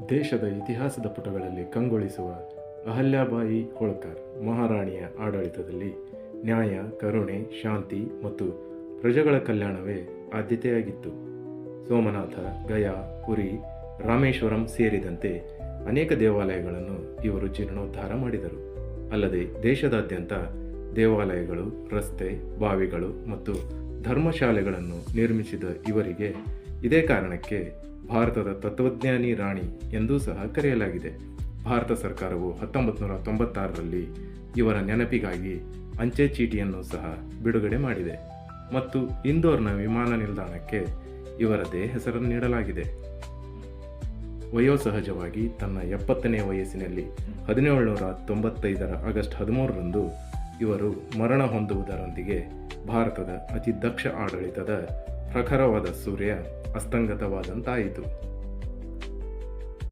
ದೇಶದ ಇತಿಹಾಸದ ಪುಟಗಳಲ್ಲಿ ಕಂಗೊಳಿಸುವ ಅಹಲ್ಯಾಬಾಯಿ ಹೋಳ್ಕರ್ ಮಹಾರಾಣಿಯ ಆಡಳಿತದಲ್ಲಿ ನ್ಯಾಯ, ಕರುಣೆ, ಶಾಂತಿ ಮತ್ತು ಪ್ರಜೆಗಳ ಕಲ್ಯಾಣವೇ ಆದ್ಯತೆಯಾಗಿತ್ತು. ಸೋಮನಾಥ, ಗಯಾ, ಪುರಿ, ರಾಮೇಶ್ವರಂ ಸೇರಿದಂತೆ ಅನೇಕ ದೇವಾಲಯಗಳನ್ನು ಇವರು ಜೀರ್ಣೋದ್ಧಾರ ಮಾಡಿದರು. ಅಲ್ಲದೆ ದೇಶದಾದ್ಯಂತ ದೇವಾಲಯಗಳು, ರಸ್ತೆ, ಬಾವಿಗಳು ಮತ್ತು ಧರ್ಮಶಾಲೆಗಳನ್ನು ನಿರ್ಮಿಸಿದ ಇವರಿಗೆ ಇದೇ ಕಾರಣಕ್ಕೆ ಭಾರತದ ತತ್ವಜ್ಞಾನಿ ರಾಣಿ ಎಂದೂ ಸಹ ಕರೆಯಲಾಗಿದೆ. ಭಾರತ ಸರ್ಕಾರವು 1996ರಲ್ಲಿ ಇವರ ನೆನಪಿಗಾಗಿ ಅಂಚೆ ಚೀಟಿಯನ್ನು ಸಹ ಬಿಡುಗಡೆ ಮಾಡಿದೆ ಮತ್ತು ಇಂದೋರ್ನ ವಿಮಾನ ನಿಲ್ದಾಣಕ್ಕೆ ಇವರದೇ ಹೆಸರನ್ನು ನೀಡಲಾಗಿದೆ. ವಯೋಸಹಜವಾಗಿ ತನ್ನ 70ನೇ ವಯಸ್ಸಿನಲ್ಲಿ 1795ರ ಆಗಸ್ಟ್ 13ರಂದು ಇವರು ಮರಣ ಹೊಂದುವುದರೊಂದಿಗೆ ಭಾರತದ ಅತಿ ದಕ್ಷ ಆಡಳಿತದ ಪ್ರಖರವಾದ ಸೂರ್ಯ ಅಸ್ತಂಗತವಾದಂತಾಯಿತು.